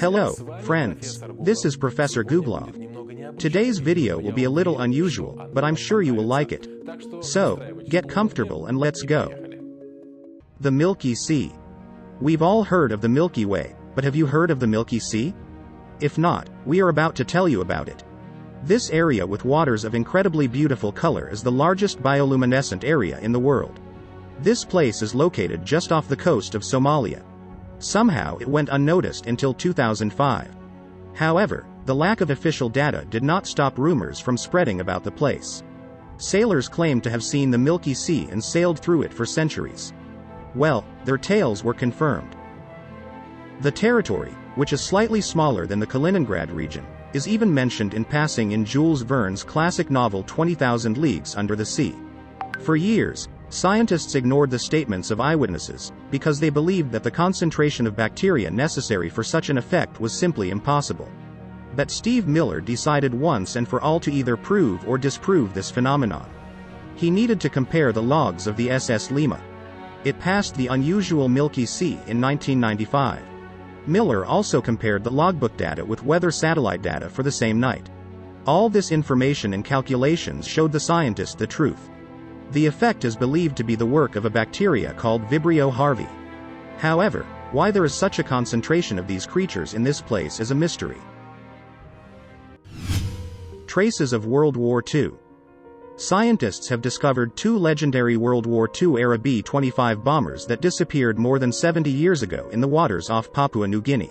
Hello, friends. This is Professor Googlov. Today's video will be a little unusual, but I'm sure you will like it. So, get comfortable and let's go. The Milky Sea. We've all heard of the Milky Way, but have you heard of the Milky Sea? If not, we are about to tell you about it. This area with waters of incredibly beautiful color is the largest bioluminescent area in the world. This place is located just off the coast of Somalia. Somehow it went unnoticed until 2005. However, the lack of official data did not stop rumors from spreading about the place. Sailors claimed to have seen the Milky Sea and sailed through it for centuries. Well, their tales were confirmed. The territory, which is slightly smaller than the Kaliningrad region, is even mentioned in passing in Jules Verne's classic novel 20,000 Leagues Under the Sea. For years, scientists ignored the statements of eyewitnesses, because they believed that the concentration of bacteria necessary for such an effect was simply impossible. But Steve Miller decided once and for all to either prove or disprove this phenomenon. He needed to compare the logs of the SS Lima. It passed the unusual Milky Sea in 1995. Miller also compared the logbook data with weather satellite data for the same night. All this information and calculations showed the scientist the truth. The effect is believed to be the work of a bacteria called Vibrio harvey. However, why there is such a concentration of these creatures in this place is a mystery. Traces of World War II. Scientists have discovered two legendary World War II-era B-25 bombers that disappeared more than 70 years ago in the waters off Papua New Guinea.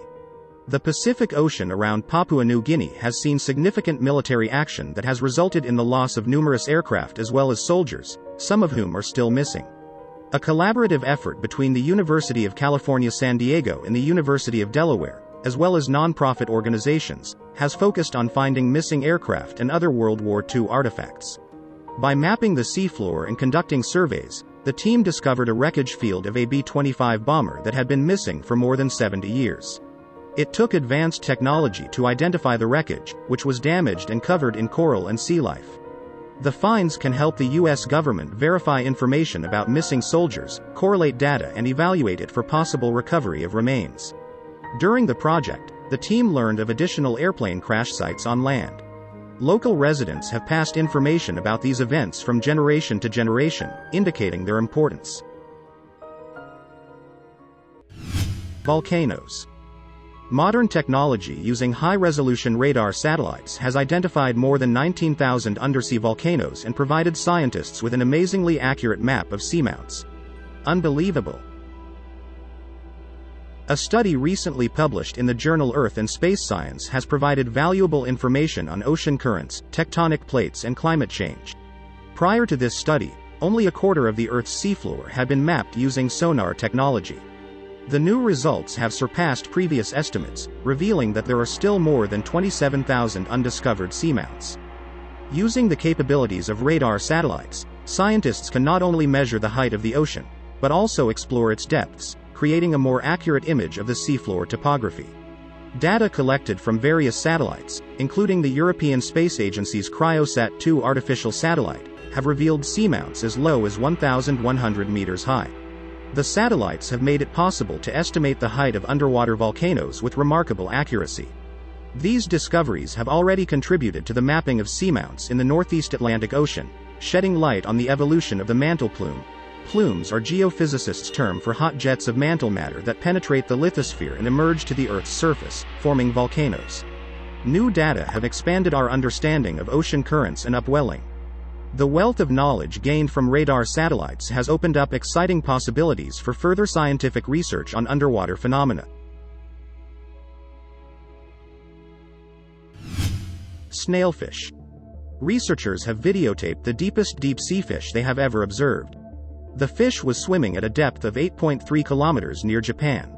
The Pacific Ocean around Papua New Guinea has seen significant military action that has resulted in the loss of numerous aircraft as well as soldiers, some of whom are still missing. A collaborative effort between the University of California San Diego and the University of Delaware, as well as non-profit organizations, has focused on finding missing aircraft and other World War II artifacts. By mapping the seafloor and conducting surveys, the team discovered a wreckage field of a B-25 bomber that had been missing for more than 70 years. It took advanced technology to identify the wreckage, which was damaged and covered in coral and sea life. The finds can help the U.S. government verify information about missing soldiers, correlate data and evaluate it for possible recovery of remains. During the project, the team learned of additional airplane crash sites on land. Local residents have passed information about these events from generation to generation, indicating their importance. Volcanoes. Modern technology using high-resolution radar satellites has identified more than 19,000 undersea volcanoes and provided scientists with an amazingly accurate map of seamounts. Unbelievable. A study recently published in the journal Earth and Space Science has provided valuable information on ocean currents, tectonic plates and climate change. Prior to this study, only a quarter of the Earth's seafloor had been mapped using sonar technology. The new results have surpassed previous estimates, revealing that there are still more than 27,000 undiscovered seamounts. Using the capabilities of radar satellites, scientists can not only measure the height of the ocean, but also explore its depths, creating a more accurate image of the seafloor topography. Data collected from various satellites, including the European Space Agency's Cryosat-2 artificial satellite, have revealed seamounts as low as 1,100 meters high. The satellites have made it possible to estimate the height of underwater volcanoes with remarkable accuracy. These discoveries have already contributed to the mapping of seamounts in the Northeast Atlantic Ocean, shedding light on the evolution of the mantle plume. Plumes are geophysicists' term for hot jets of mantle matter that penetrate the lithosphere and emerge to the Earth's surface, forming volcanoes. New data have expanded our understanding of ocean currents and upwelling. The wealth of knowledge gained from radar satellites has opened up exciting possibilities for further scientific research on underwater phenomena. Snailfish. Researchers have videotaped the deepest deep-sea fish they have ever observed. The fish was swimming at a depth of 8.3 kilometers near Japan.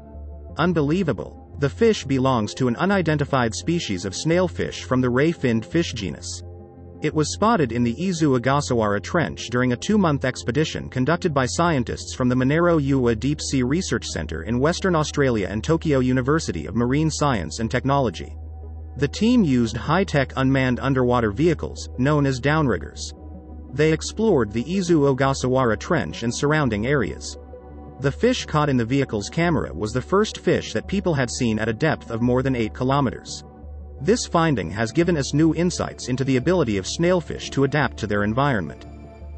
Unbelievable. The fish belongs to an unidentified species of snailfish from the ray-finned fish genus. It was spotted in the Izu Ogasawara Trench during a 2-month expedition conducted by scientists from the Monaro Uwa Deep Sea Research Center in Western Australia and Tokyo University of Marine Science and Technology. The team used high-tech unmanned underwater vehicles, known as downriggers. They explored the Izu Ogasawara Trench and surrounding areas. The fish caught in the vehicle's camera was the first fish that people had seen at a depth of more than 8 kilometers. This finding has given us new insights into the ability of snailfish to adapt to their environment.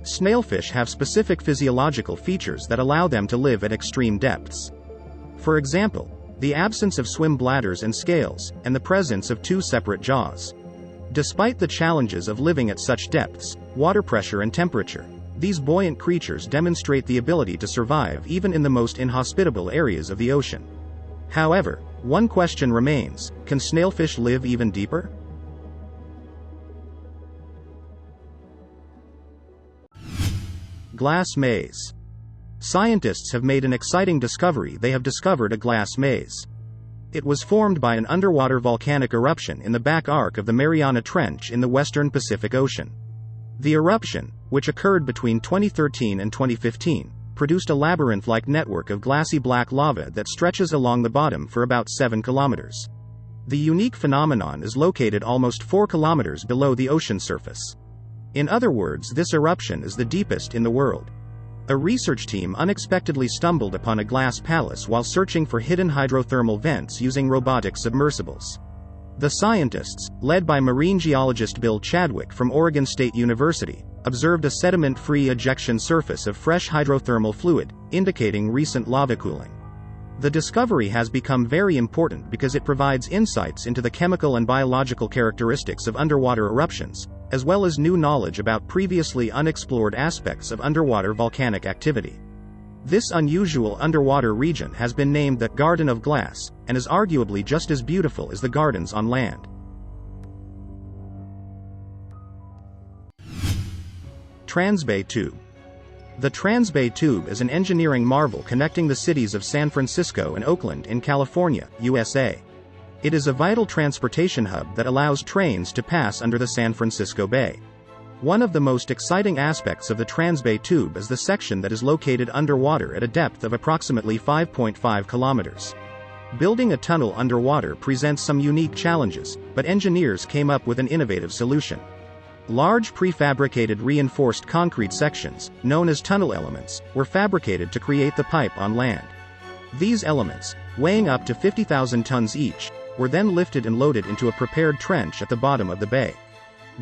Snailfish have specific physiological features that allow them to live at extreme depths. For example, the absence of swim bladders and scales, and the presence of 2 separate jaws. Despite the challenges of living at such depths, water pressure and temperature, these buoyant creatures demonstrate the ability to survive even in the most inhospitable areas of the ocean. However, one question remains: can snailfish live even deeper? Glass maze. Scientists have made an exciting discovery. They have discovered a glass maze. It was formed by an underwater volcanic eruption in the back arc of the Mariana Trench in the western Pacific Ocean. The eruption, which occurred between 2013 and 2015, produced a labyrinth-like network of glassy black lava that stretches along the bottom for about 7 kilometers. The unique phenomenon is located almost 4 kilometers below the ocean surface. In other words, this eruption is the deepest in the world. A research team unexpectedly stumbled upon a glass palace while searching for hidden hydrothermal vents using robotic submersibles. The scientists, led by marine geologist Bill Chadwick from Oregon State University, observed a sediment-free ejection surface of fresh hydrothermal fluid, indicating recent lava cooling. The discovery has become very important because it provides insights into the chemical and biological characteristics of underwater eruptions, as well as new knowledge about previously unexplored aspects of underwater volcanic activity. This unusual underwater region has been named the Garden of Glass, and is arguably just as beautiful as the gardens on land. Transbay Tube. The Transbay Tube is an engineering marvel connecting the cities of San Francisco and Oakland in California, USA. It is a vital transportation hub that allows trains to pass under the San Francisco Bay. One of the most exciting aspects of the Transbay Tube is the section that is located underwater at a depth of approximately 5.5 kilometers. Building a tunnel underwater presents some unique challenges, but engineers came up with an innovative solution. Large prefabricated reinforced concrete sections, known as tunnel elements, were fabricated to create the pipe on land. These elements, weighing up to 50,000 tons each, were then lifted and loaded into a prepared trench at the bottom of the bay.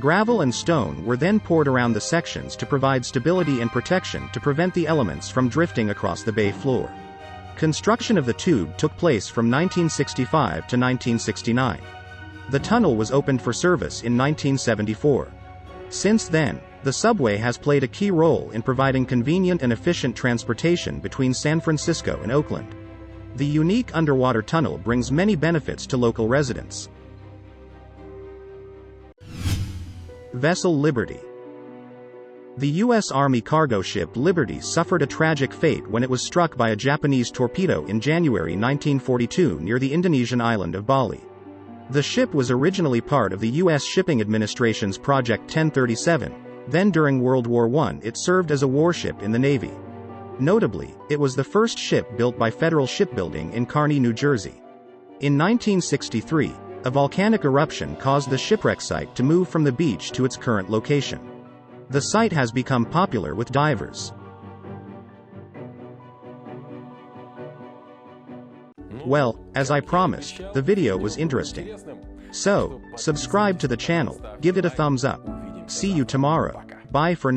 Gravel and stone were then poured around the sections to provide stability and protection to prevent the elements from drifting across the bay floor. Construction of the tube took place from 1965 to 1969. The tunnel was opened for service in 1974. Since then, the subway has played a key role in providing convenient and efficient transportation between San Francisco and Oakland. The unique underwater tunnel brings many benefits to local residents. Vessel Liberty. The U.S. Army cargo ship Liberty suffered a tragic fate when it was struck by a Japanese torpedo in January 1942 near the Indonesian island of Bali. The ship was originally part of the U.S. Shipping Administration's Project 1037, then during World War I it served as a warship in the Navy. Notably, it was the first ship built by Federal Shipbuilding in Kearny, New Jersey. In 1963, a volcanic eruption caused the shipwreck site to move from the beach to its current location. The site has become popular with divers. Well, as I promised, the video was interesting. So, subscribe to the channel, give it a thumbs up. See you tomorrow. Bye for now.